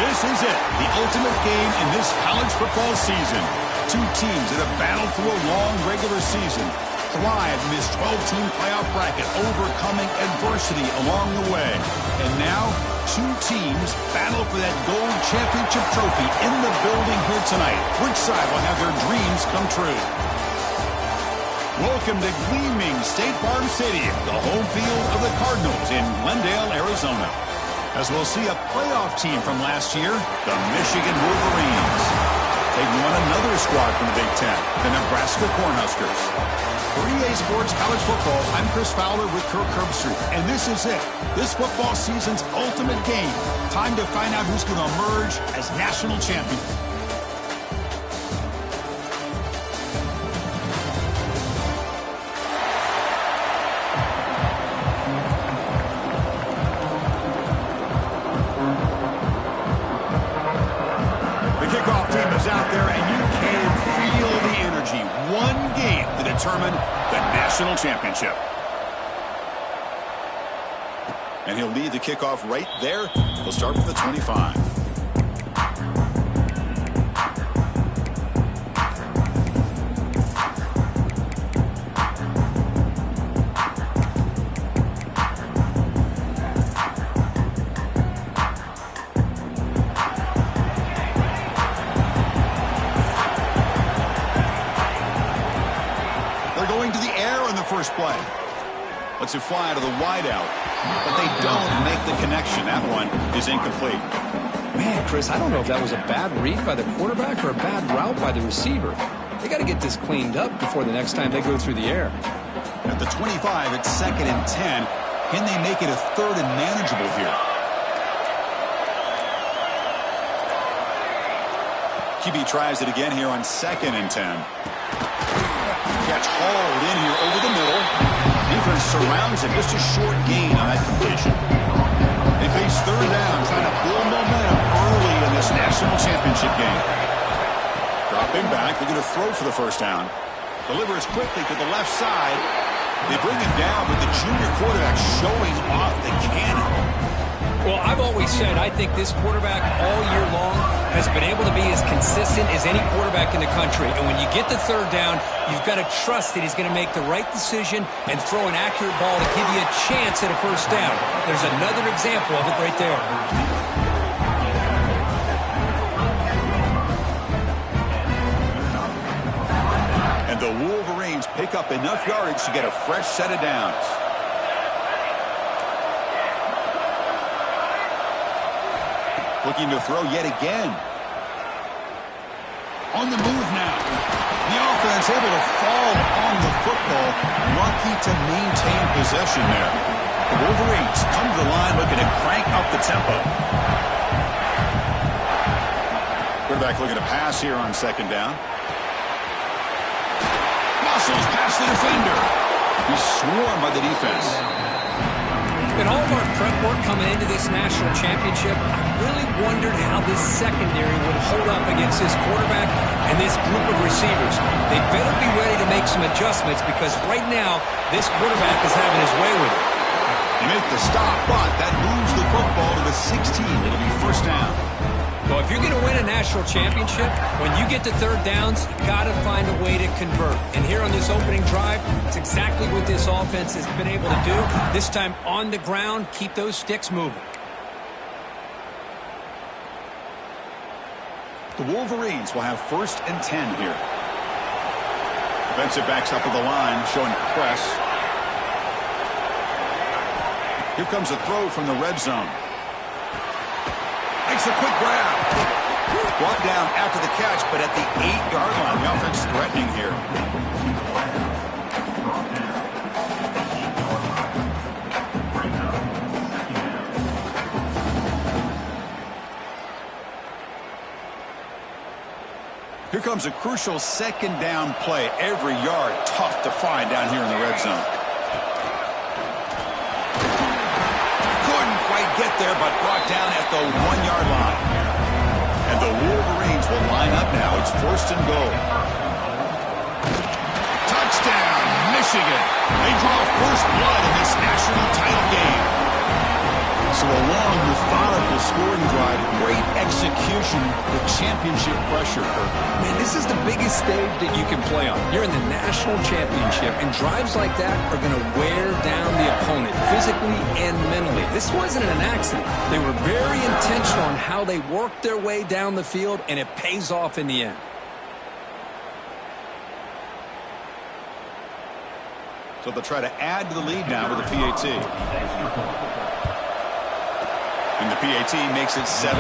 This is it, the ultimate game in this college football season. Two teams that have battled through a long regular season, thrived in this 12-team playoff bracket, overcoming adversity along the way. And now, two teams battle for that gold championship trophy in the building here tonight. Which side will have their dreams come true? Welcome to gleaming State Farm Stadium, the home field of the Cardinals in Glendale, Arizona. As we'll see a playoff team from last year, the Michigan Wolverines. Taking on another squad from the Big Ten, the Nebraska Cornhuskers. For EA Sports College Football, I'm Chris Fowler with Kirk Herbstreit, and this is it. This football season's ultimate game. Time to find out who's going to emerge as national champion. Out there, and you can feel the energy. One game to determine the national championship. And he'll lead the kickoff right there. He'll start from the 25. First play. Lets it fly to the wideout, but they don't make the connection. That one is incomplete. Man, Chris, I don't know if that was a bad read by the quarterback or a bad route by the receiver. They got to get this cleaned up before the next time they go through the air. At the 25, it's 2nd and 10. Can they make it a 3rd and manageable here? QB tries it again here on 2nd and 10. Catch hauled in here over the middle. Defense surrounds him. Just a short gain on that completion. They face 3rd down, trying to build momentum early in this national championship game. Dropping back. They're going to throw for the first down. Delivers quickly to the left side. They bring him down with the junior quarterback showing off the cannon. Well, I've always said I think this quarterback all year long has been able to be as consistent as any quarterback in the country. And when you get the 3rd down, you've got to trust that he's going to make the right decision and throw an accurate ball to give you a chance at a first down. There's another example of it right there. And the Wolverines pick up enough yardage to get a fresh set of downs. Looking to throw yet again. On the move now. The offense able to fall on the football. Lucky to maintain possession there. The Wolverines come to the line looking to crank up the tempo. Quarterback looking to pass here on 2nd down. Muscles past the defender. He's swarmed by the defense. In all of our prep work coming into this national championship, I really wondered how this secondary would hold up against this quarterback and this group of receivers. They better be ready to make some adjustments because right now, this quarterback is having his way with it. They make the stop, but that moves the football to the 16. It'll be first down. Well, if you're going to win a national championship, when you get to 3rd downs, you got to find a way to convert. And here on this opening drive, it's exactly what this offense has been able to do. This time on the ground, keep those sticks moving. The Wolverines will have 1st and 10 here. Defensive backs up at the line, showing press. Here comes a throw from the red zone. Makes a quick grab. Brought down after the catch, but at the 8-yard line. The offense threatening here. Here comes a crucial 2nd down play. Every yard tough to find down here in the red zone. Couldn't quite get there, but brought down at the 1-yard line. And the Wolverines will line up now. It's 1st and goal. Touchdown, Michigan. They draw first blood in this national title game. So a long, methodical scoring drive, great execution with championship pressure, Kirk. Man, this is the biggest stage that you can play on. You're in the national championship, and drives like that are going to wear down the opponent physically and mentally. This wasn't an accident. They were very intentional on how they worked their way down the field, and it pays off in the end. So they'll try to add to the lead now with a PAT. And the PAT makes it 7-0.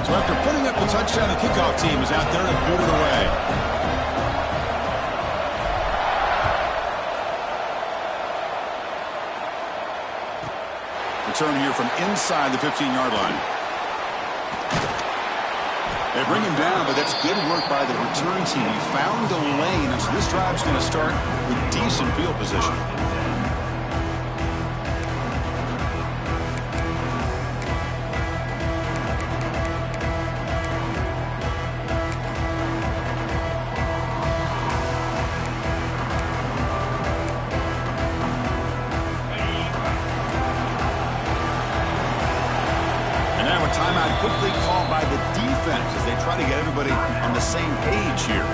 So after putting up the touchdown, the kickoff team is out there to boot it away. Return here from inside the 15-yard line. They bring him down, but that's good work by the return team. He found the lane, and so this drive's going to start with decent field position. Timeout quickly called by the defense as they try to get everybody on the same page here.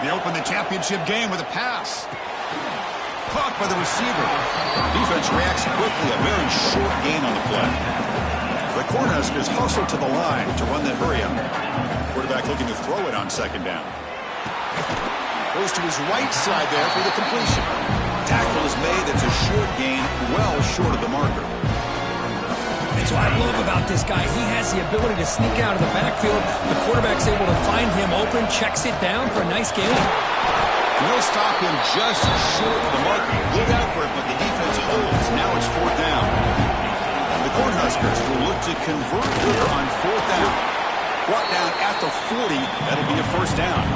They open the championship game with a pass. Caught by the receiver. Defense reacts quickly. A very short gain on the play. The Cornhuskers hustle to the line to run that hurry up. Quarterback looking to throw it on second down. Goes to his right side there for the completion. Tackle is made. That's a short gain, well short of the marker. That's what I love about this guy. He has the ability to sneak out of the backfield. The quarterback's able to find him open, checks it down for a nice gain. He'll stop him just short of the mark. Good effort, but the defense holds. Now it's fourth down. The Cornhuskers will look to convert here on fourth down. Brought down at the 40. That'll be a first down.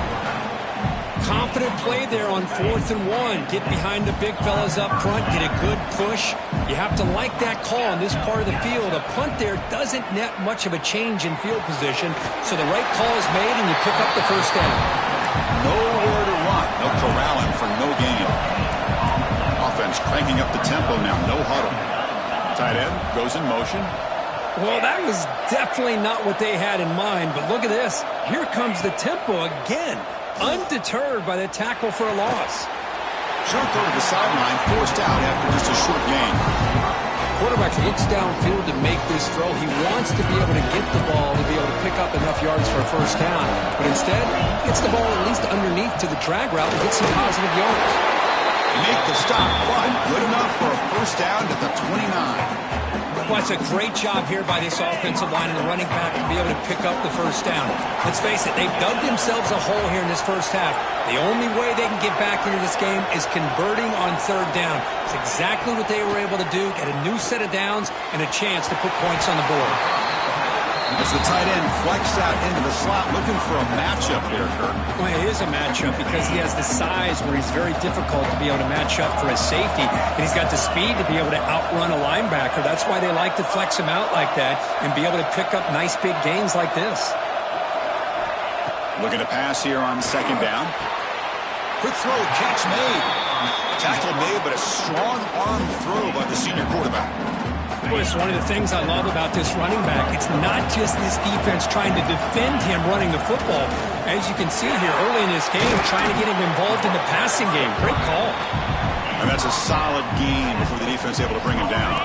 Confident play there on 4th and 1. Get behind the big fellas up front. Get a good push. You have to like that call on this part of the field. A punt there doesn't net much of a change in field position, so the right call is made and you pick up the first down. Nowhere to run. They'll corral him for no gain. Offense cranking up the tempo now. No huddle. Tight end goes in motion. Well, that was definitely not what they had in mind, but look at this. Here comes the tempo again. Undeterred by the tackle for a loss. Short throw to the sideline, forced out after just a short gain. Quarterback looks downfield to make this throw. He wants to be able to get the ball to be able to pick up enough yards for a first down. But instead, gets the ball at least underneath to the drag route and gets some positive yards. Make the stop, but good enough for a first down at the 29. Well, it's a great job here by this offensive line and the running back to be able to pick up the first down. Let's face it, they've dug themselves a hole here in this first half. The only way they can get back into this game is converting on third down. It's exactly what they were able to do, get a new set of downs and a chance to put points on the board. As the tight end flexed out into the slot, looking for a matchup here, Kirk. Well, it is a matchup because he has the size where he's very difficult to be able to match up for his safety, and he's got the speed to be able to outrun a linebacker. That's why they like to flex him out like that and be able to pick up nice big gains like this. Looking to pass here on second down. Quick throw, catch made. Tackle made, but a strong arm throw by the senior quarterback. Boy, it's one of the things I love about this running back. It's not just this defense trying to defend him running the football. As you can see here early in this game, trying to get him involved in the passing game. Great call. And that's a solid gain before the defense able to bring him down.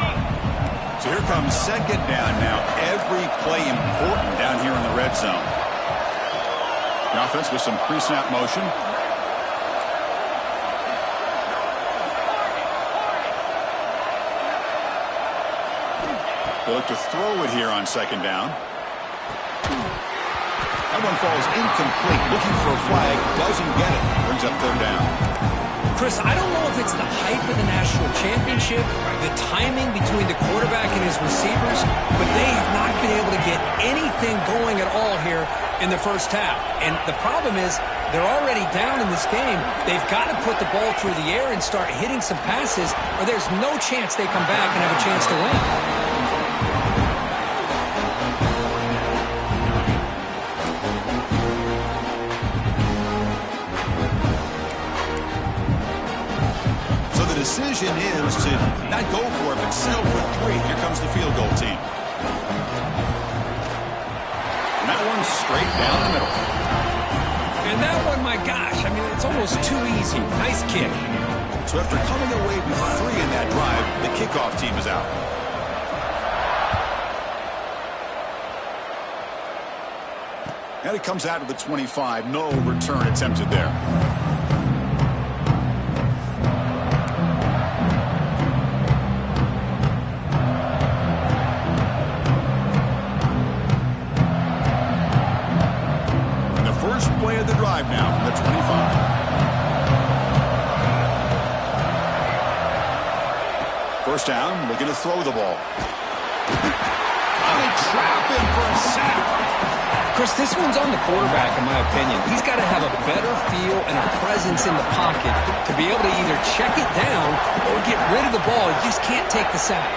So here comes second down now. Every play important down here in the red zone. The offense with some pre-snap motion. They look to throw it here on second down. That one falls incomplete. Looking for a flag. Doesn't get it. Brings up third down. Chris, I don't know if it's the hype of the national championship, the timing between the quarterback and his receivers, but they have not been able to get anything going at all here in the first half. And the problem is they're already down in this game. They've got to put the ball through the air and start hitting some passes, or there's no chance they come back and have a chance to win. Decision is to not go for it, but settle for 3. Here comes the field goal team. And that one's straight down the middle. And that one, my gosh, I mean, it's almost too easy. Nice kick. So after coming away with 3 in that drive, the kickoff team is out. And it comes out to the 25. No return attempted there. Play of the drive now from the 25. First down, looking to throw the ball. They trap him for a sack. Chris, this one's on the quarterback, in my opinion. He's got to have a better feel and a presence in the pocket to be able to either check it down or get rid of the ball. You just can't take the sack.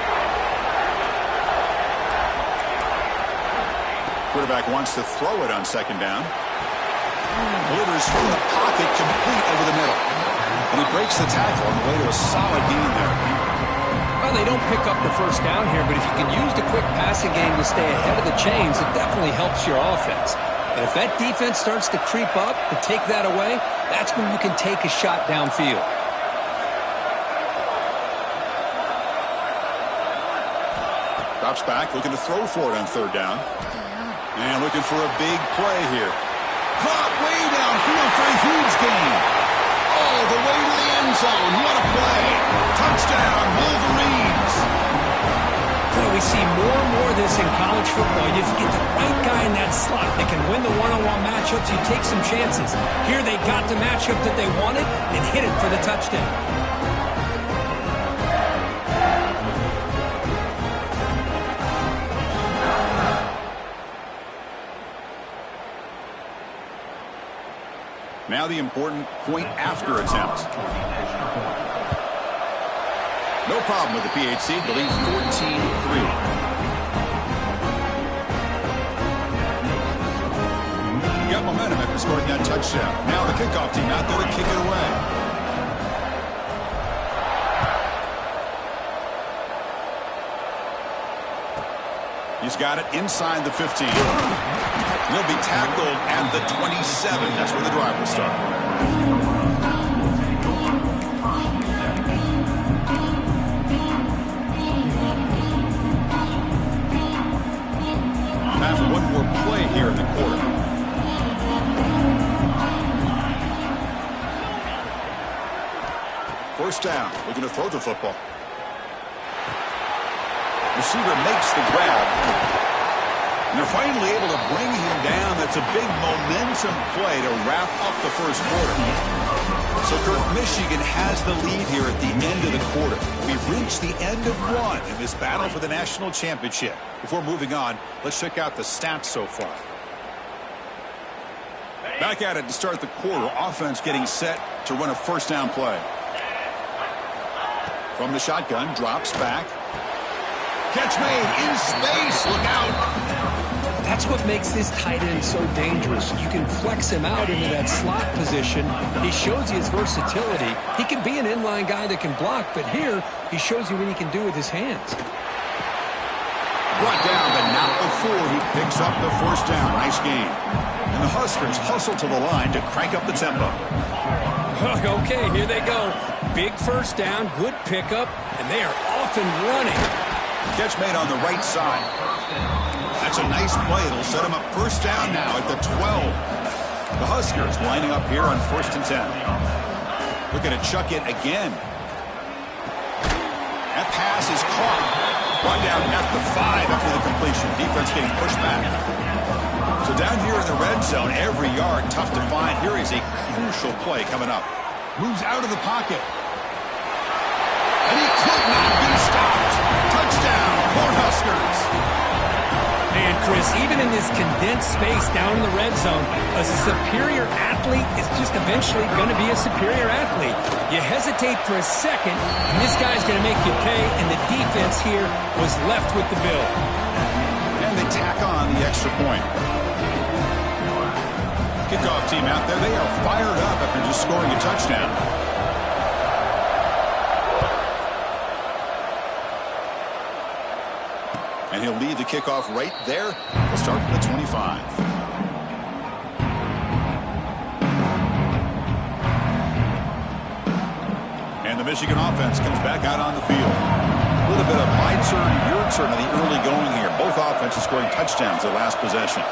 Quarterback wants to throw it on second down. Delivers from the pocket, complete over the middle. And he breaks the tackle on the way to a solid gain there. Well, they don't pick up the first down here, but if you can use the quick passing game to stay ahead of the chains, it definitely helps your offense. And if that defense starts to creep up and take that away, that's when you can take a shot downfield. Drops back, looking to throw for it on third down. And looking for a big play here. Caught way downfield for a huge gain. All the way to the end zone. What a play. Touchdown, Wolverines. Boy, we see more and more of this in college football. If you get the right guy in that slot, they can win the one-on-one matchups. You take some chances. Here they got the matchup that they wanted and hit it for the touchdown. Now the important point after attempt. No problem with the PHC. The lead 14-3. Got momentum after scoring that touchdown. Now the kickoff team out there to kick it away. He's got it inside the 15. He'll be tackled at the 27. That's where the drive will start. Time for one more play here in the quarter. First down, looking to throw the football. Receiver makes the grab. And they're finally able to bring him down. That's a big momentum play to wrap up the first quarter. So, Kirk, Michigan has the lead here at the end of the quarter. We've reached the end of one in this battle for the national championship. Before moving on, let's check out the stats so far. Back at it to start the quarter. Offense getting set to run a first down play. From the shotgun, drops back. Catch made in space. Look out. That's what makes this tight end so dangerous. You can flex him out into that slot position. He shows you his versatility. He can be an inline guy that can block, but here he shows you what he can do with his hands. Brought down, but not before he picks up the first down. Nice game. And the Huskers hustle to the line to crank up the tempo. Okay, here they go. Big first down, good pickup, and they are off and running. Catch made on the right side. That's a nice play. It'll set him up first down now at the 12. The Huskers lining up here on 1st and 10. Looking to chuck it again. That pass is caught. Brought down at the 5 after the completion. Defense getting pushed back. So down here in the red zone, every yard tough to find. Here is a crucial play coming up. Moves out of the pocket. And he could not be stopped. Touchdown, Cornhuskers. And Chris, even in this condensed space down in the red zone, a superior athlete is just eventually going to be a superior athlete. You hesitate for a second, and this guy's going to make you pay, and the defense here was left with the bill. And they tack on the extra point. Kickoff team out there, they are fired up after just scoring a touchdown. And he'll lead the kickoff right there. He'll start from the 25. And the Michigan offense comes back out on the field. A little bit of my turn, your turn in the early going here. Both offenses scoring touchdowns their last possession.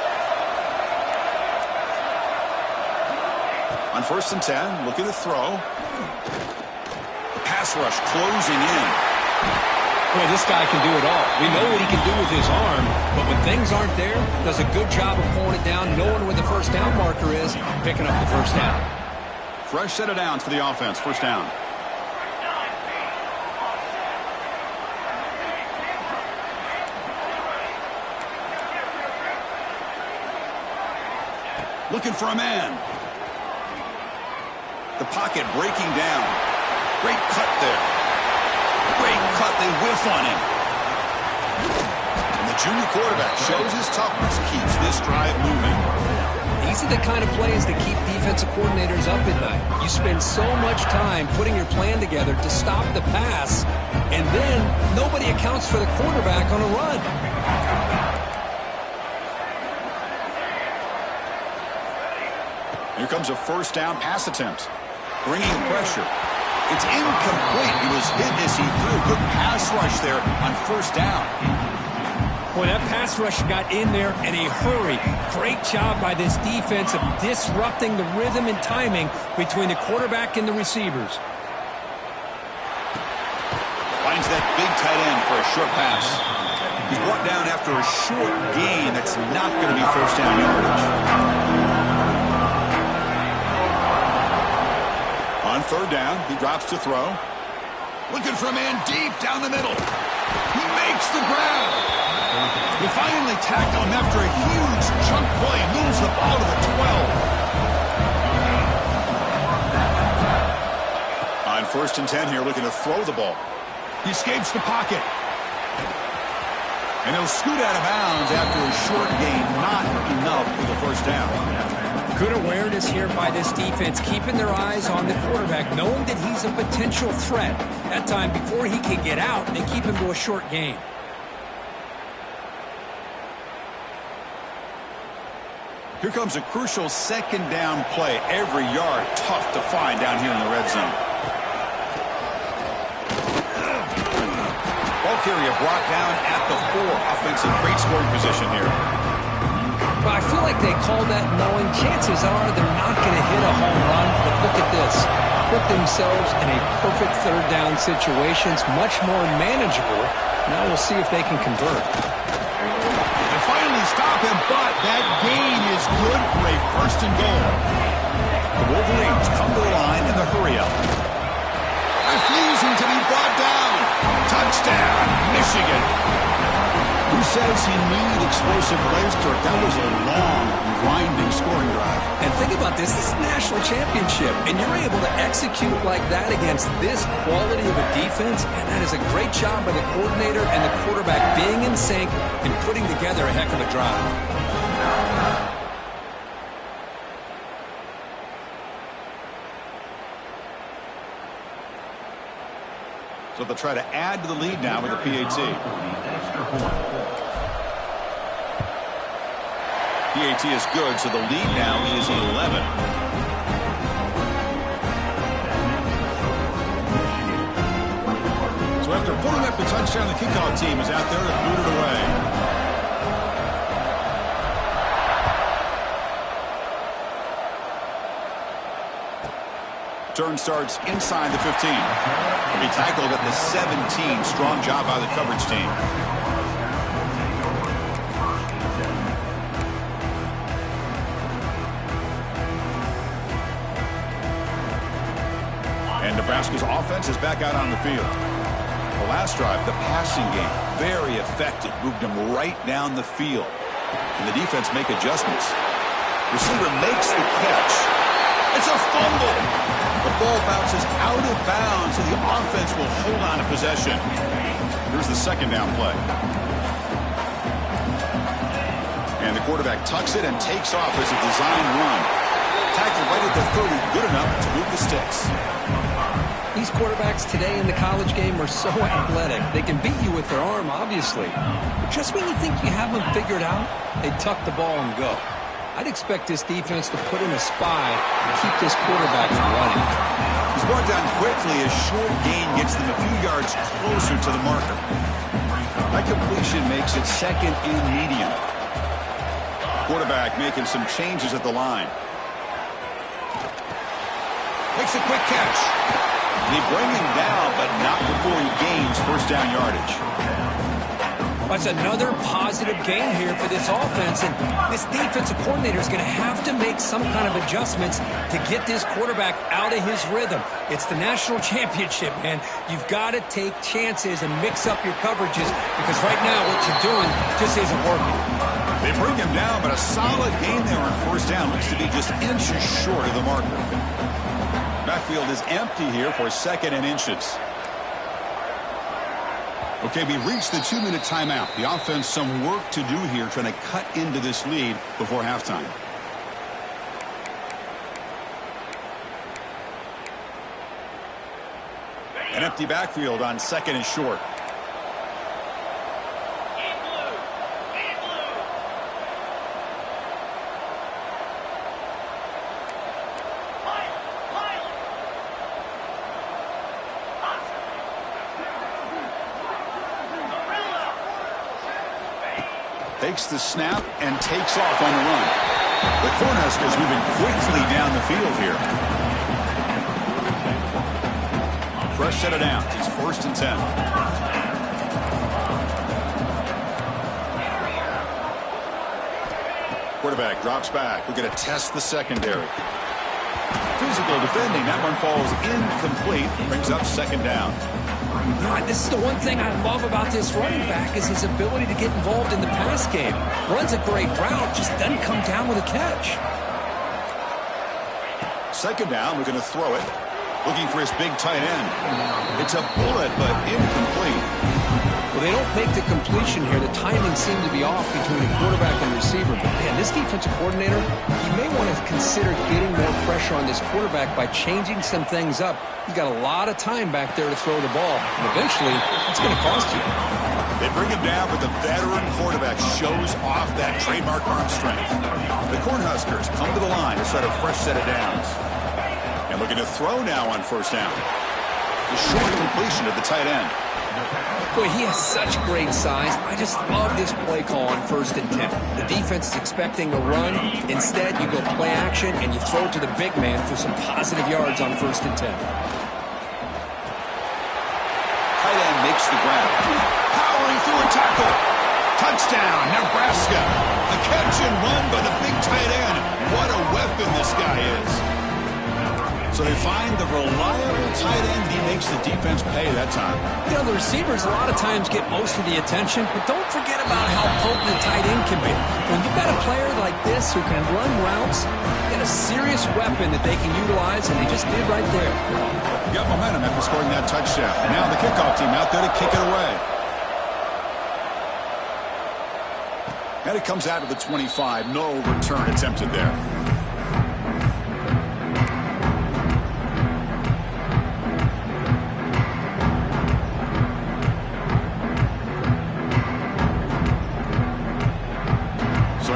On 1st and 10, looking to throw. The pass rush closing in. Boy, this guy can do it all. We know what he can do with his arm, but when things aren't there, does a good job of pulling it down, knowing where the first down marker is, picking up the first down. Fresh set of downs for the offense. First down. Looking for a man. The pocket breaking down. Great cut there. Great cut. They whiff on him. And the junior quarterback shows his toughness, keeps this drive moving. These are the kind of plays that keep defensive coordinators up at night. You spend so much time putting your plan together to stop the pass, and then nobody accounts for the quarterback on a run. Here comes a first down pass attempt. Bringing pressure. It's incomplete. He was hit as he threw a good pass rush there on first down. Boy, that pass rush got in there in a hurry. Great job by this defense of disrupting the rhythm and timing between the quarterback and the receivers. Finds that big tight end for a short pass. He's brought down after a short gain. That's not going to be first down yardage. On third down, he drops to throw. Looking for a man deep down the middle. He makes the grab. He finally tackled him after a huge chunk play. Moves the ball to the 12. On 1st and 10 here, looking to throw the ball. He escapes the pocket. And he'll scoot out of bounds after a short gain. Not enough for the first down. Good awareness here by this defense, keeping their eyes on the quarterback, knowing that he's a potential threat. That time, before he can get out, they keep him to a short gain. Here comes a crucial second down play. Every yard tough to find down here in the red zone. Ball carrier brought down at the 4. Offensive great scoring position here. But I feel like they called that knowing chances are they're not going to hit a home run. But look at this. Put themselves in a perfect third down situation. It's much more manageable. Now we'll see if they can convert. They finally stop him, but that gain is good for a first and goal. The Wolverines come to the line in the hurry-up. Refusing to be brought down. Touchdown, Michigan. Who says you need explosive plays, Kirk? That was a long, grinding scoring drive. And think about this. This is a national championship, and you're able to execute like that against this quality of a defense, and that is a great job by the coordinator and the quarterback being in sync and putting together a heck of a drive. So they'll try to add to the lead now with a PAT. PAT is good, so the lead now is 11. So after putting up the touchdown, the kickoff team is out there to boot it away. Turn starts inside the 15. He'll be tackled at the 17. Strong job by the coverage team. And Nebraska's offense is back out on the field. The last drive, the passing game, very effective. Moved them right down the field. And the defense make adjustments. Receiver makes the catch. It's a fumble. The ball bounces out of bounds, and the offense will hold on to possession. Here's the second down play. And the quarterback tucks it and takes off as a design run. Tackled right at the 30, good enough to move the sticks. These quarterbacks today in the college game are so athletic. They can beat you with their arm, obviously. But just when you think you have them figured out, they tuck the ball and go. I'd expect this defense to put in a spy and keep this quarterback from running. He's brought down quickly as short gain gets them a few yards closer to the marker. That completion makes it second and medium. Quarterback making some changes at the line. Makes a quick catch. They bring him down, but not before he gains first down yardage. That's another positive gain here for this offense, and this defensive coordinator is going to have to make some kind of adjustments to get this quarterback out of his rhythm. It's the national championship, man. You've got to take chances and mix up your coverages because right now what you're doing just isn't working. They bring him down, but a solid gain there on first down. Looks to be just inches short of the marker. Backfield is empty here for second and inches. Okay, we reached the 2-minute timeout. The offense some work to do here trying to cut into this lead before halftime. An empty backfield on second and short. Takes the snap and takes off on the run. The Cornhuskers moving quickly down the field here. Fresh set of downs. It's 1st and 10. Quarterback drops back. We're going to test the secondary. Physical defending. That one falls incomplete. Brings up second down. This is the one thing I love about this running back is his ability to get involved in the pass game. Runs a great route, just doesn't come down with a catch. Second down, we're going to throw it. Looking for his big tight end. It's a bullet, but incomplete. Well, they don't make the completion here. The timing seemed to be off between the quarterback and receiver. But, man, this defensive coordinator, he may want to consider getting more pressure on this quarterback by changing some things up. He's got a lot of time back there to throw the ball. And eventually, it's going to cost you. They bring him down, but the veteran quarterback shows off that trademark arm strength. The Cornhuskers come to the line to set a fresh set of downs. And looking to throw now on first down. The short completion of the tight end. Boy, he has such great size. I just love this play call on 1st and 10. The defense is expecting a run. Instead, you go play action, and you throw it to the big man for some positive yards on 1st and 10. Tight end makes the grab. Powering through a tackle. Touchdown, Nebraska. A catch and run by the big tight end. What a weapon this guy is. So they find the reliable tight end. He makes the defense pay that time. You know, the receivers a lot of times get most of the attention, but don't forget about how potent a tight end can be. When you've got a player like this who can run routes, you get a serious weapon that they can utilize, and they just did right there. Got momentum after scoring that touchdown. Now the kickoff team out there to kick it away. And it comes out of the 25. No return attempted there.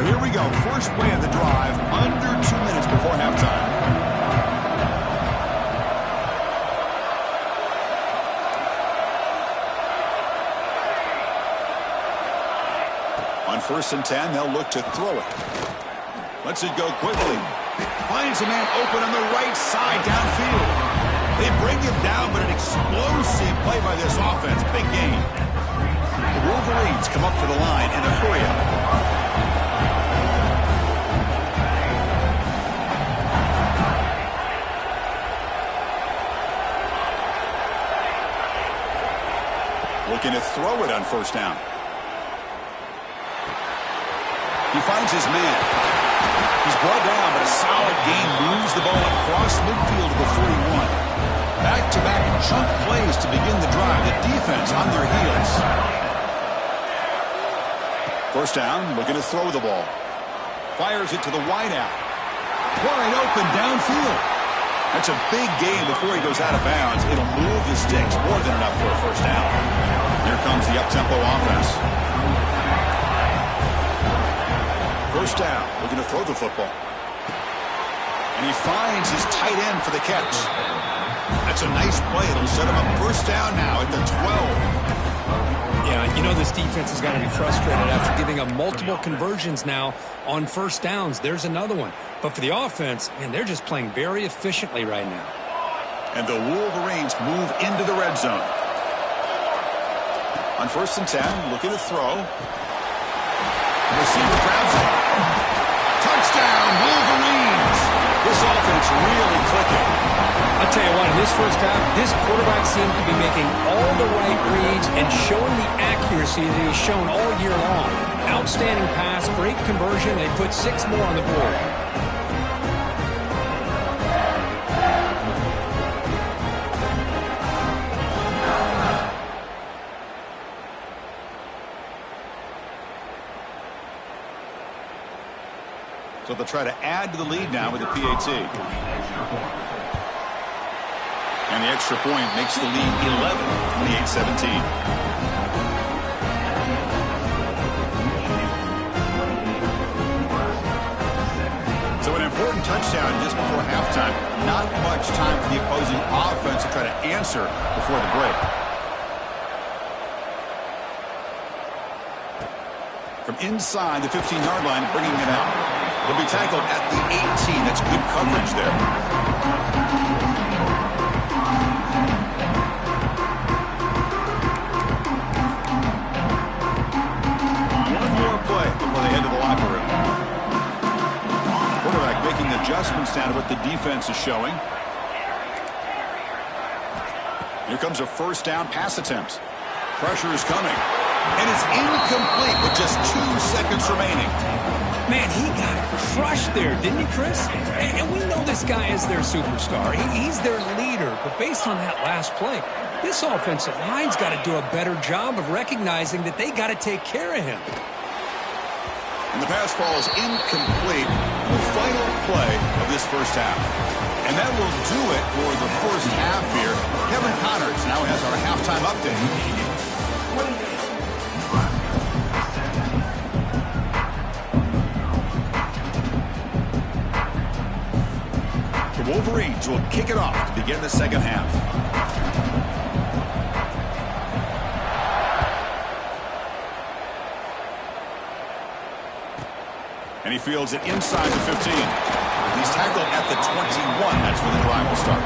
Here we go. First play of the drive, under 2 minutes before halftime. On 1st and 10, they'll look to throw it. Lets it go quickly. Finds a man open on the right side downfield. They bring him down, but an explosive play by this offense. Big gain. The Wolverines come up to the line in a hurry-up. Looking to throw it on first down. He finds his man. He's brought down, but a solid gain moves the ball across midfield to the 41. Back-to-back chunk plays to begin the drive. The defense on their heels. First down, looking to throw the ball. Fires it to the wideout. Wide open downfield. That's a big gain before he goes out of bounds. It'll move the sticks more than enough for a first down. Here comes the up-tempo offense. First down, looking to throw the football. And he finds his tight end for the catch. That's a nice play. It'll set him up first down now at the 12. Yeah, you know this defense has got to be frustrated after giving up multiple conversions now on first downs. There's another one. But for the offense, man, they're just playing very efficiently right now. And the Wolverines move into the red zone. On first and 10, looking to throw. Receiver grabs it. Touchdown, Wolverines! This offense really clicking. I'll tell you what, in this first half, this quarterback seems to be making all the right reads and showing the accuracy that he's shown all year long. Outstanding pass, great conversion. They put 6 more on the board. So they'll try to add to the lead now with the PAT. And the extra point makes the lead 11, 28-17. So an important touchdown just before halftime. Not much time for the opposing offense to try to answer before the break. From inside the 15-yard line, bringing it out. He'll be tackled at the 18. That's good coverage there. One more play before they head to the locker room. Quarterback making adjustments down to what the defense is showing. Here comes a first down pass attempt. Pressure is coming. And it's incomplete with just 2 seconds remaining. Man, he got crushed there, didn't he, Chris? And we know this guy is their superstar. He's their leader. But based on that last play, this offensive line's got to do a better job of recognizing that they got to take care of him. And the pass falls incomplete on the final play of this first half. And that will do it for the first half here. Kevin Connors now has our halftime update. The Wolverines will kick it off to begin the second half. And he fields it inside the 15. He's tackled at the 21. That's where the drive will start.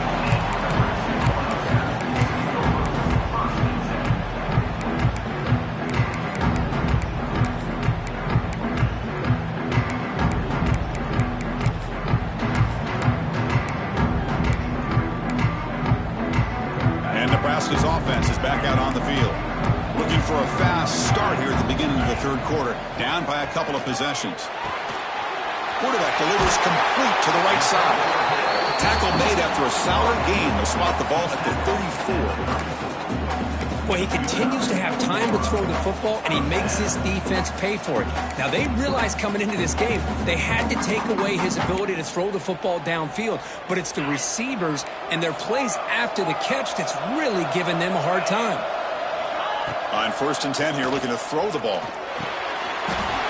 Nebraska's offense is back out on the field. Looking for a fast start here at the beginning of the third quarter. Down by a couple of possessions. Quarterback delivers complete to the right side. Tackle made after a solid gain. They'll spot the ball at the 34. Well, he continues to have time to throw the football, and he makes his defense pay for it. Now, they realized coming into this game they had to take away his ability to throw the football downfield, but it's the receivers and their plays after the catch that's really giving them a hard time. On first and 10 here, looking to throw the ball.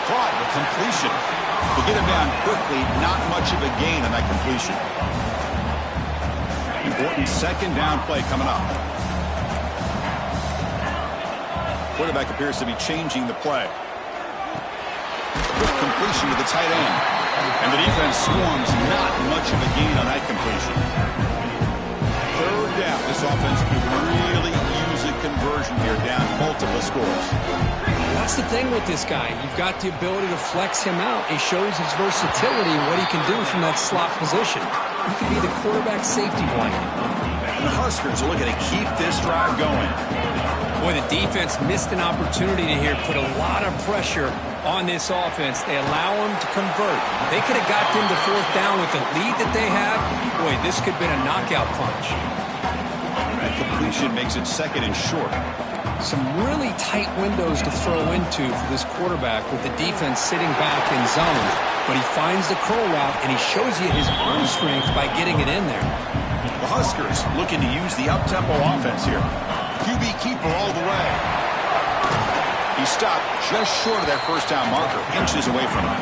Caught, a completion. To get him down quickly, not much of a gain on that completion. Important second down play coming up. Quarterback appears to be changing the play. Good completion to the tight end. And the defense swarms, not much of a gain on that completion. Third down. This offense could really use a conversion here, down multiple scores. That's the thing with this guy. You've got the ability to flex him out. He shows his versatility and what he can do from that slot position. He can be the quarterback safety blanket. And the Huskers are looking to keep this drive going. Boy, the defense missed an opportunity to here put a lot of pressure on this offense. They allow them to convert. They could have got them to fourth down with the lead that they have. Boy, this could have been a knockout punch. That completion makes it second and short. Some really tight windows to throw into for this quarterback with the defense sitting back in zone. But he finds the curl route, and he shows you his arm strength by getting it in there. The Huskers looking to use the up-tempo offense here. QB keeper all the way. He stopped just short of that first down marker, inches away from him.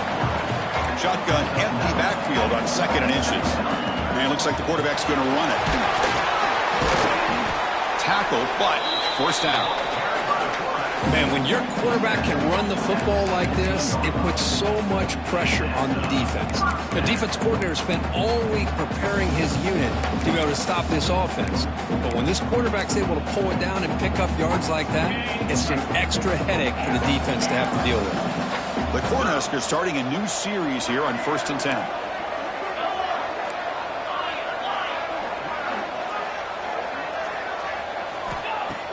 Shotgun, empty backfield on second and inches. Man, looks like the quarterback's going to run it. Tackle, but first down. Man, when your quarterback can run the football like this, it puts so much pressure on the defense. The defense coordinator spent all week preparing his unit to be able to stop this offense. But when this quarterback's able to pull it down and pick up yards like that, it's an extra headache for the defense to have to deal with. The Cornhuskers starting a new series here on 1st and 10.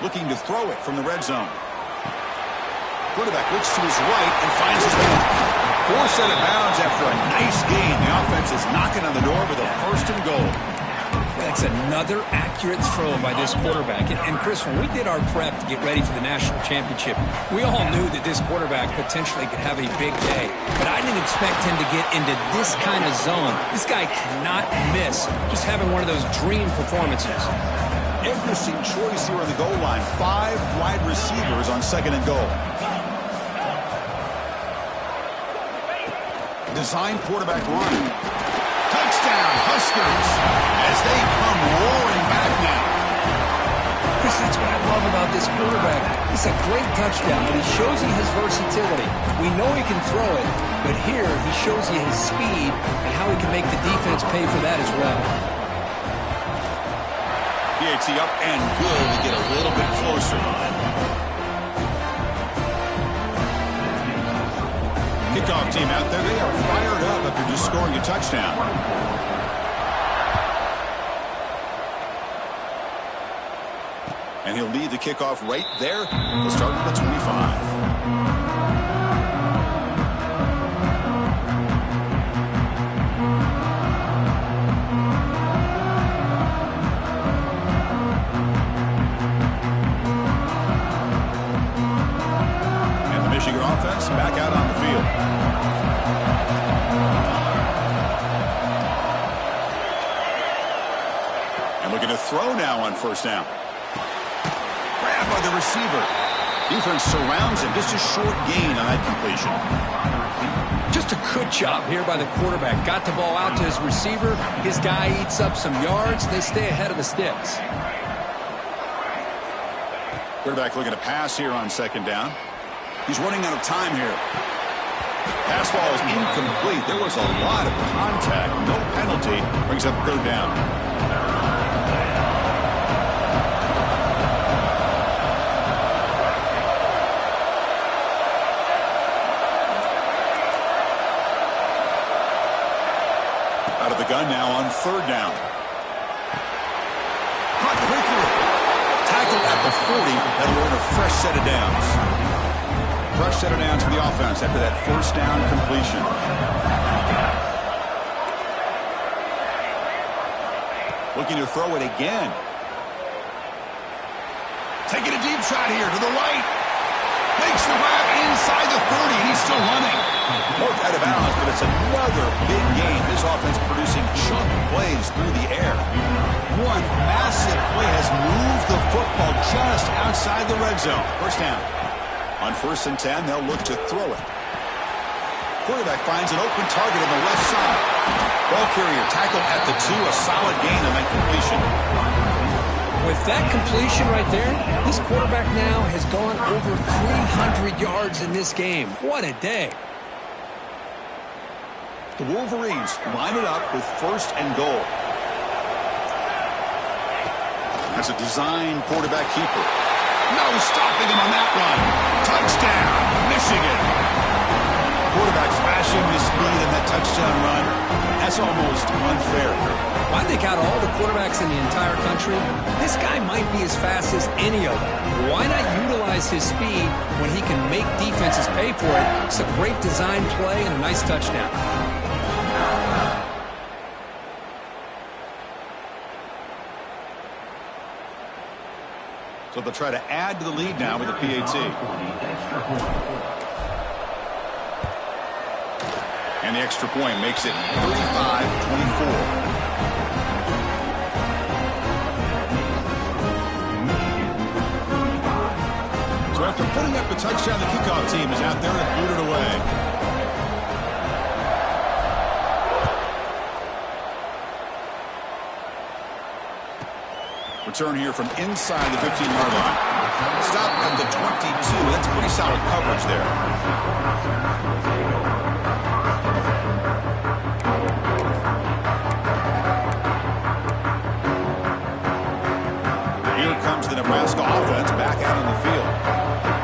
Looking to throw it from the red zone. Quarterback looks to his right and finds his man. Forced out of bounds after a nice gain. The offense is knocking on the door with a first and goal. That's another accurate throw by this quarterback. And Chris, when we did our prep to get ready for the national championship, we all knew that this quarterback potentially could have a big day. But I didn't expect him to get into this kind of zone. This guy cannot miss. Just having one of those dream performances. Interesting choice here on the goal line. 5 wide receivers on second and goal. Design quarterback run. Touchdown, Huskers, as they come roaring back now. Chris, that's what I love about this quarterback. It's a great touchdown, but he shows you his versatility. We know he can throw it, but here he shows you his speed and how he can make the defense pay for that as well. PAT up and good to get a little bit closer. Kickoff team out there. They are fired up after just scoring a touchdown. And he'll lead the kickoff right there. He'll start at the 25. Michigan offense back out on the field. And looking to throw now on first down. Grabbed by the receiver. Defense surrounds him. Just a short gain on that completion. Just a good job here by the quarterback. Got the ball out to his receiver. His guy eats up some yards. They stay ahead of the sticks. Quarterback looking to pass here on second down. He's running out of time here. Pass ball is incomplete. There was a lot of contact. No penalty. Brings up third down. Out of the gun now on third down. Caught quickly. Tackled at the 40. That'll earn a fresh set of downs. Fresh set of downs for the offense after that first down completion. Looking to throw it again. Taking a deep shot here to the right. Makes the grab inside the 30, and he's still running. Both out of bounds, but it's another big game. This offense producing chunk plays through the air. One massive play has moved the football just outside the red zone. First down. On 1st and 10, they'll look to throw it. Quarterback finds an open target on the left side. Ball carrier tackled at the 2, a solid gain on that completion. With that completion right there, this quarterback now has gone over 300 yards in this game. What a day. The Wolverines line it up with 1st and goal. That's a design quarterback keeper. No stopping him on that run. Touchdown, Michigan. Quarterback flash matching the speed in that touchdown run, that's almost unfair. Well, I think out of all the quarterbacks in the entire country, this guy might be as fast as any of them. Why not utilize his speed when he can make defenses pay for it? It's a great design play and a nice touchdown. So they'll try to add to the lead now with the PAT. And the extra point makes it 35-24. So after putting up the touchdown, the kickoff team is out there to boot it away. Return here from inside the 15-yard line. Stop at the 22. That's pretty solid coverage there. Here comes the Nebraska offense back out on the field.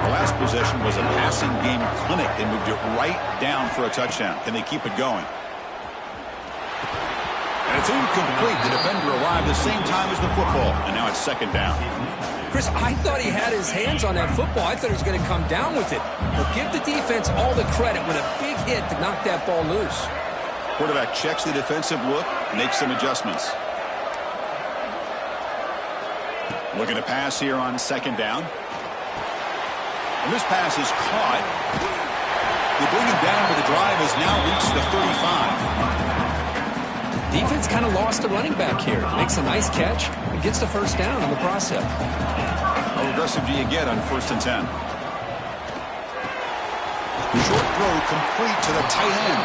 The last possession was a passing game clinic. They moved it right down for a touchdown. Can they keep it going? And it's incomplete. The defender arrived the same time as the football, and now it's second down. Chris, I thought he had his hands on that football. I thought he was going to come down with it. But give the defense all the credit with a big hit to knock that ball loose. Quarterback checks the defensive look, makes some adjustments. Looking to pass here on second down. And this pass is caught. They bring him down, but the drive has now reached the 35. Defense kind of lost the running back here. Makes a nice catch and gets the first down in the process. How aggressive do you get on 1st and 10? Short throw complete to the tight end.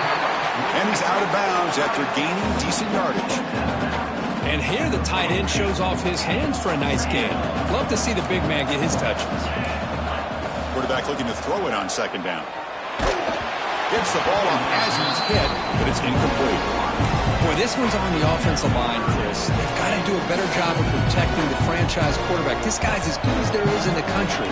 And he's out of bounds after gaining decent yardage. And here the tight end shows off his hands for a nice gain. Love to see the big man get his touches. Quarterback looking to throw it on second down. Gets the ball off as he's hit, but it's incomplete. Boy, this one's on the offensive line, Chris. They've got to do a better job of protecting the franchise quarterback. This guy's as good as there is in the country,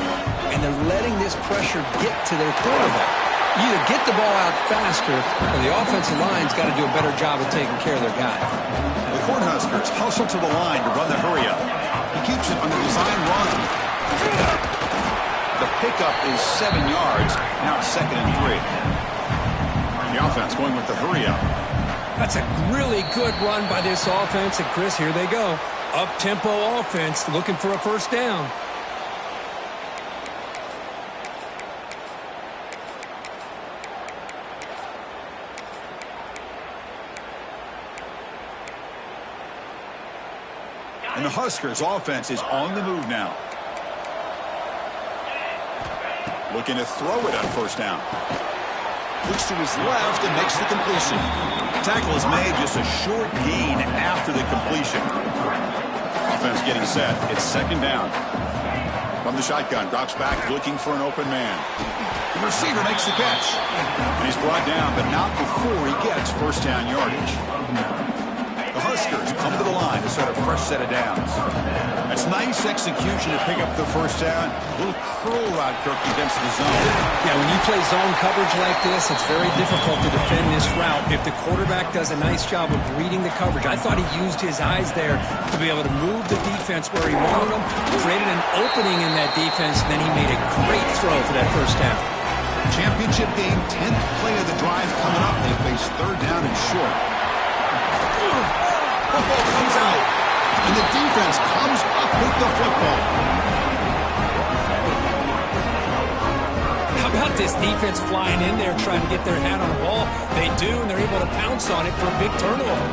and they're letting this pressure get to their quarterback. You either get the ball out faster, or the offensive line's got to do a better job of taking care of their guy. The Cornhuskers hustle to the line to run the hurry-up. He keeps it on the design run. The pickup is 7 yards. Now it's 2nd and 3. The offense going with the hurry-up. That's a really good run by this offense. And, Chris, here they go. Up-tempo offense looking for a first down. And the Huskers offense is on the move now. Looking to throw it on first down. Looks to his left and makes the completion. Tackle is made, just a short gain after the completion. Offense getting set. It's second down. From the shotgun, drops back looking for an open man. The receiver makes the catch. And he's brought down, but not before he gets first down yardage. The Huskers come to the line to start a fresh set of downs. That's nice execution to pick up the first down. A little curl route, Kirk, against the zone. Yeah, when you play zone coverage like this, it's very difficult to defend this route if the quarterback does a nice job of reading the coverage. I thought he used his eyes there to be able to move the defense where he wanted them, created an opening in that defense, and then he made a great throw for that first down. Championship game, 10th play of the drive coming up. They face third down and short. Football comes out, and the defense comes up with the football. How about this defense flying in there trying to get their hand on the ball? They do, and they're able to pounce on it for a big turnover.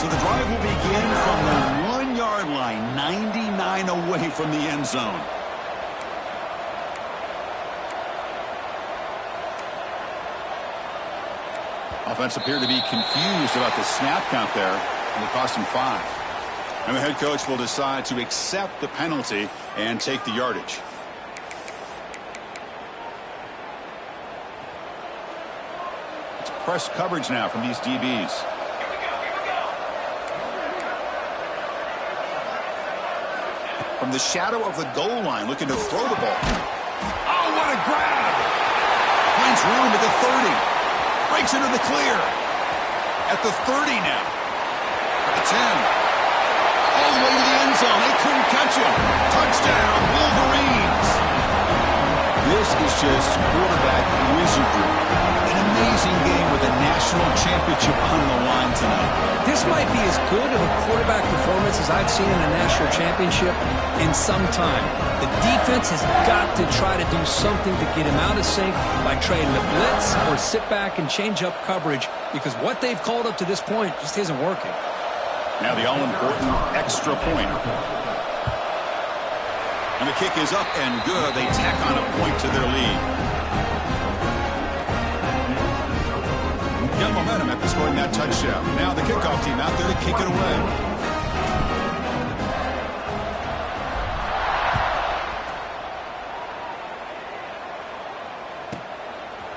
So the drive will begin from the 1-yard line, 99 away from the end zone. Offense appeared to be confused about the snap count there, and it cost him 5. And the head coach will decide to accept the penalty and take the yardage. It's press coverage now from these DBs. From the shadow of the goal line, looking to throw the ball. Oh, what a grab! Finds room at the 30. Breaks into the clear. At the 30 now. At the 10. All the way to the end zone. They couldn't catch him. Touchdown, Wolverines. This is just quarterback wizardry. An amazing game with a national championship on the line tonight. This might be as good of a quarterback performance as I've seen in a national championship in some time. The defense has got to try to do something to get him out of sync by trading the blitz or sit back and change up coverage, because what they've called up to this point just isn't working. Now the all-important extra point. And the kick is up and good. They tack on a point to their lead. Got momentum after scoring that touchdown. Now the kickoff team out there to kick it away.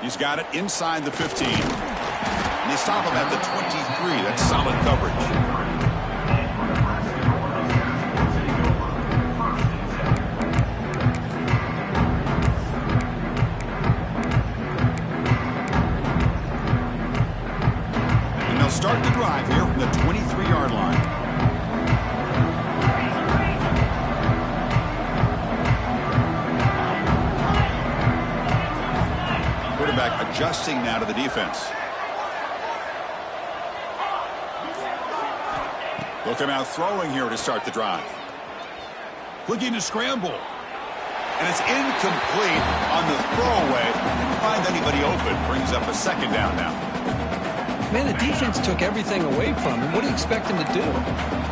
He's got it inside the 15. And they stop him at the 23. That's solid coverage. Start the drive here from the 23-yard line. Quarterback adjusting now to the defense. They'll come out throwing here to start the drive. Looking to scramble. And it's incomplete on the throwaway. Didn't find anybody open. Brings up a second down now. Man, the defense took everything away from him. What do you expect him to do?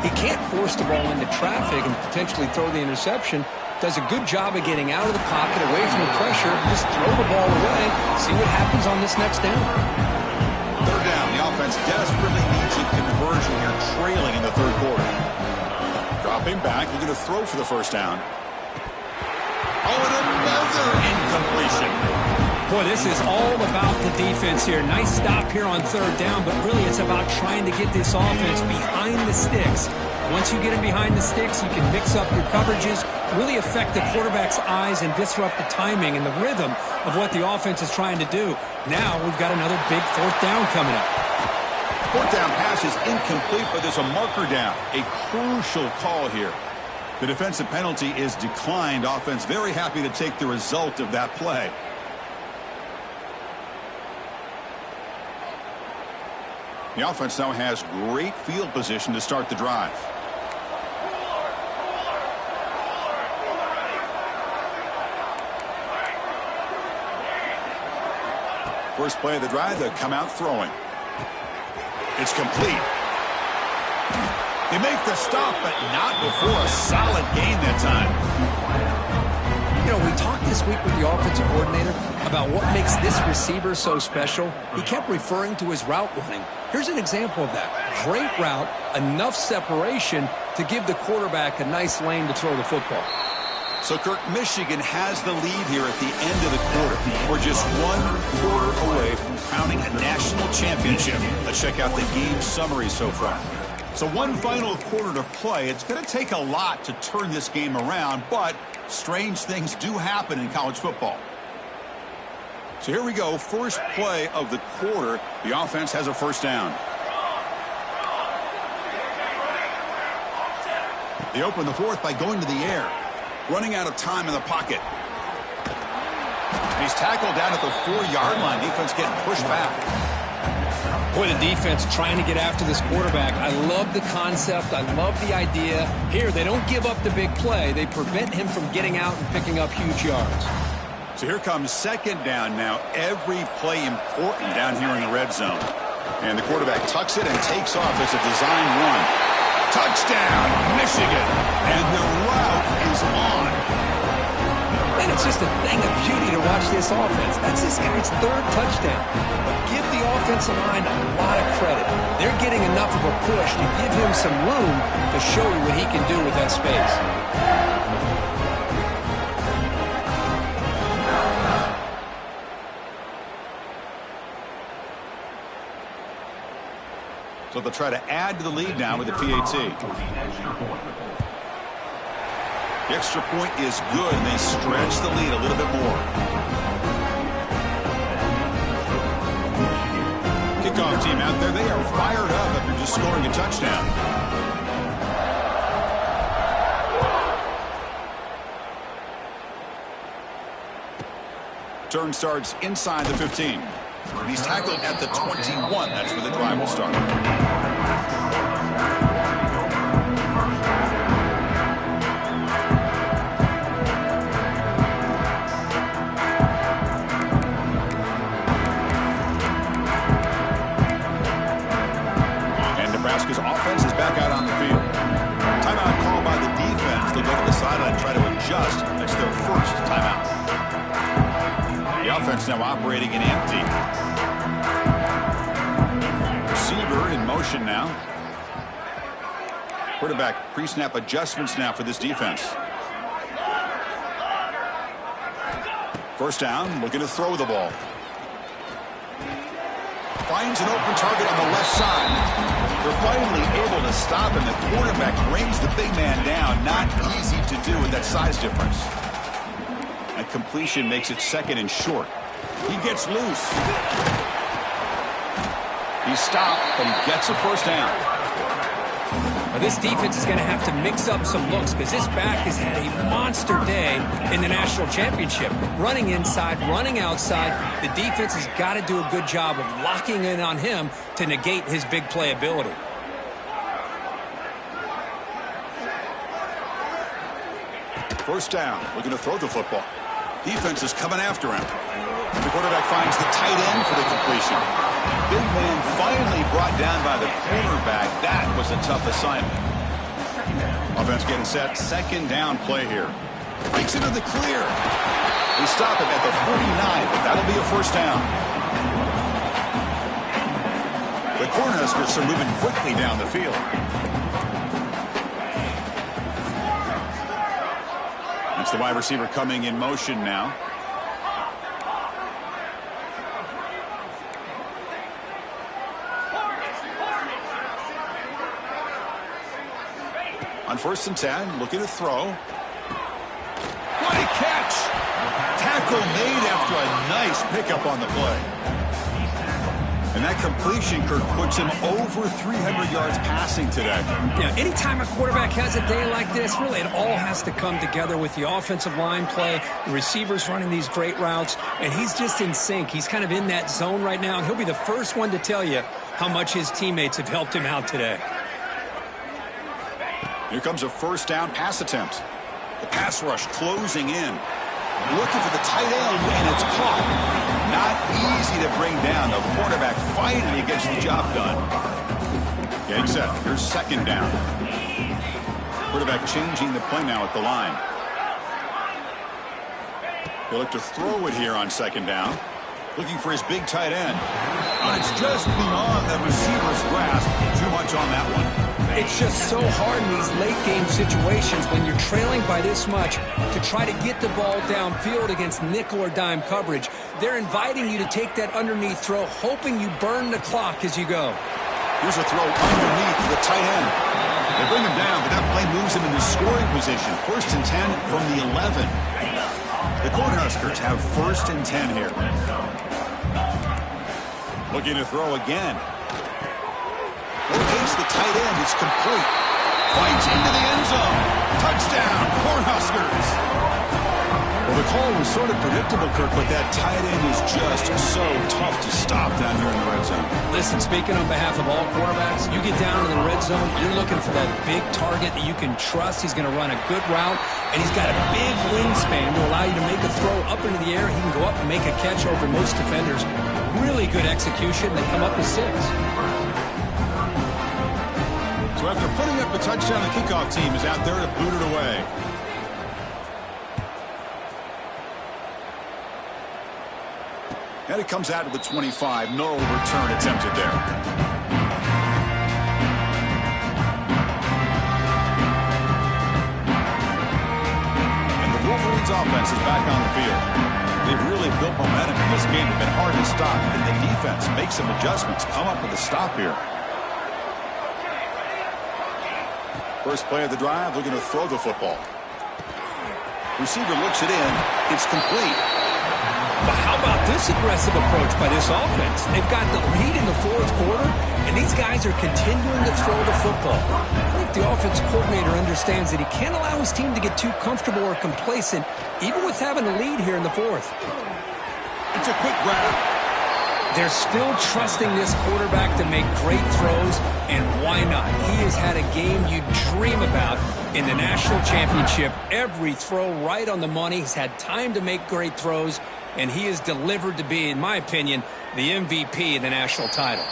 He can't force the ball into traffic and potentially throw the interception. Does a good job of getting out of the pocket, away from the pressure, just throw the ball away, see what happens on this next down. Third down. The offense desperately needs a conversion here, trailing in the third quarter. Dropping back, looking to throw for the first down. Oh, and another incompletion. Boy, this is all about the defense here. Nice stop here on third down, but really it's about trying to get this offense behind the sticks. Once you get them behind the sticks, you can mix up your coverages, really affect the quarterback's eyes and disrupt the timing and the rhythm of what the offense is trying to do. Now we've got another big fourth down coming up. Fourth down pass is incomplete, but there's a marker down. A crucial call here. The defensive penalty is declined. Offense very happy to take the result of that play. The offense now has great field position to start the drive. First play of the drive, they'll come out throwing. It's complete. They make the stop, but not before a solid gain that time. You know, we talked this week with the offensive coordinator about what makes this receiver so special. He kept referring to his route running. Here's an example of that. Great route, enough separation to give the quarterback a nice lane to throw the football. So, Kirk, Michigan has the lead here at the end of the quarter. We're just 1 quarter away from crowning a national championship. Let's check out the game summary so far. So one final quarter to play. It's going to take a lot to turn this game around, but strange things do happen in college football. So here we go. First play of the quarter. The offense has a first down. They open the fourth by going to the air. Running out of time in the pocket. He's tackled down at the 4-yard line. Defense getting pushed back. Boy, the defense trying to get after this quarterback. I love the concept. I love the idea. Here, they don't give up the big play. They prevent him from getting out and picking up huge yards. So here comes second down now. Every play important down here in the red zone. And the quarterback tucks it and takes off as a design run. Touchdown, Michigan. And the route is on. And it's just a thing of beauty to watch this offense. That's this guy's third touchdown. But give the offensive line a lot of credit. They're getting enough of a push to give him some room to show you what he can do with that space. So they'll try to add to the lead now with the PAT. The extra point is good, and they stretch the lead a little bit more. Kickoff team out there, they are fired up after just scoring a touchdown. Turn starts inside the 15. He's tackled at the 21. That's where the drive will start. And Nebraska's offense is back out on the field. Timeout called by the defense. They'll go to the sideline and try to adjust. That's their first timeout. The offense now operating in empty. Receiver in motion now. Quarterback pre-snap adjustments now for this defense. First down, looking to throw the ball. Finds an open target on the left side. They're finally able to stop him. The quarterback brings the big man down. Not easy to do with that size difference. That completion makes it 2nd and short. He gets loose. He's stopped, but he gets a first down. Well, this defense is going to have to mix up some looks because this back has had a monster day in the national championship. Running inside, running outside. The defense has got to do a good job of locking in on him to negate his big play ability. First down, looking to throw the football. Defense is coming after him. The quarterback finds the tight end for the completion. Big man finally brought down by the cornerback. That was a tough assignment. Offense getting set. 2nd down play here. Breaks into the clear. They stop it at the 49, but that'll be a first down. The Cornhuskers are moving quickly down the field. That's the wide receiver coming in motion now. On 1st and 10, looking to throw. What a catch! Tackle made after a nice pickup on the play. And that completion, Kirk, puts him over 300 yards passing today. Yeah, anytime a quarterback has a day like this, really it all has to come together with the offensive line play, the receivers running these great routes, and he's just in sync. He's kind of in that zone right now, and he'll be the first one to tell you how much his teammates have helped him out today. Here comes a first down pass attempt. The pass rush closing in. Looking for the tight end, and it's caught. Not easy to bring down. The quarterback finally gets the job done. Getting set. Here's 2nd down. Quarterback changing the play now at the line. He'll look to throw it here on 2nd down. Looking for his big tight end. And it's just beyond the receiver's grasp. Too much on that one. It's just so hard in these late-game situations when you're trailing by this much to try to get the ball downfield against nickel or dime coverage. They're inviting you to take that underneath throw, hoping you burn the clock as you go. Here's a throw underneath the tight end. They bring him down, but that play moves him into scoring position. 1st and 10 from the 11. The Cornhuskers have 1st and 10 here. Looking to throw again. Rotates the tight end. It's complete. Fights into the end zone. Touchdown, Cornhuskers. Well, the call was sort of predictable, Kirk, but that tight end is just so tough to stop down here in the red zone. Listen, speaking on behalf of all quarterbacks, you get down in the red zone, you're looking for that big target that you can trust. He's going to run a good route, and he's got a big wingspan to allow you to make a throw up into the air. He can go up and make a catch over most defenders. Really good execution. They come up with 6. So after putting up the touchdown, the kickoff team is out there to boot it away. And it comes out to the 25. No return attempted there. And the Wolverines offense is back on the field. They've really built momentum in this game. It's been hard to stop. And the defense makes some adjustments, come up with a stop here. First play of the drive, looking to throw the football. Receiver looks it in. It's complete. But how about this aggressive approach by this offense? They've got the lead in the fourth quarter, and these guys are continuing to throw the football. I think the offense coordinator understands that he can't allow his team to get too comfortable or complacent, even with having a lead here in the fourth. It's a quick grab. They're still trusting this quarterback to make great throws, and why not? He has had a game you dream about in the national championship. Every throw right on the money. He's had time to make great throws, and he is delivered to be, in my opinion, the MVP in the national title.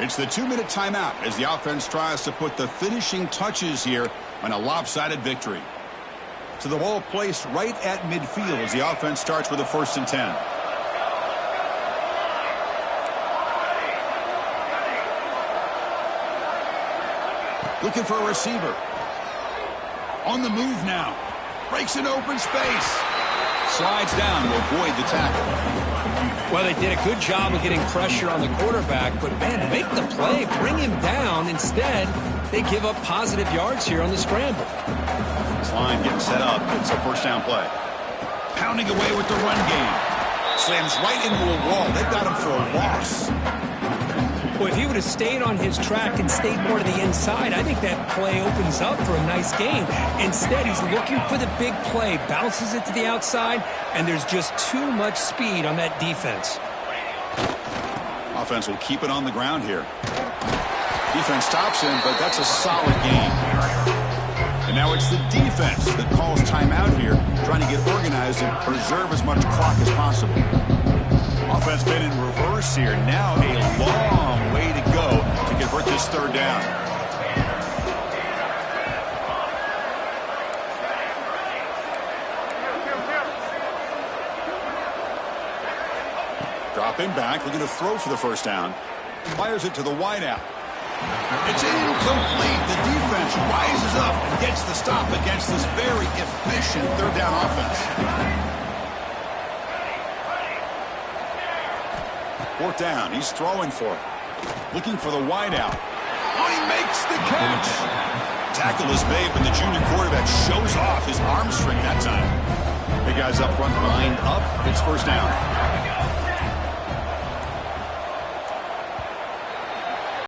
It's the 2-minute timeout as the offense tries to put the finishing touches here on a lopsided victory. So the ball placed right at midfield as the offense starts with a 1st and 10. Looking for a receiver. On the move now. Breaks an open space. Slides down to avoid the tackle. Well, they did a good job of getting pressure on the quarterback, but, man, make the play. Bring him down. Instead, they give up positive yards here on the scramble. This line getting set up. It's a 1st down play. Pounding away with the run game. Slams right into a wall. They've got him for a loss. Well, if he would have stayed on his track and stayed more to the inside, I think that play opens up for a nice gain. Instead, he's looking for the big play, bounces it to the outside, and there's just too much speed on that defense. Offense will keep it on the ground here. Defense stops him, but that's a solid game. And now it's the defense that calls timeout here, trying to get organized and preserve as much clock as possible. Offense been in reverse here. Now a long way to go to convert this 3rd down. Dropping back, looking to throw for the 1st down. Fires it to the wideout. It's incomplete. The defense rises up and gets the stop against this very efficient 3rd down offense. 4th down. He's throwing for it. Looking for the wideout. Oh, he makes the catch. Tackle is made, but the junior quarterback shows off his arm strength that time. Big guys up front lined up. It's 1st down.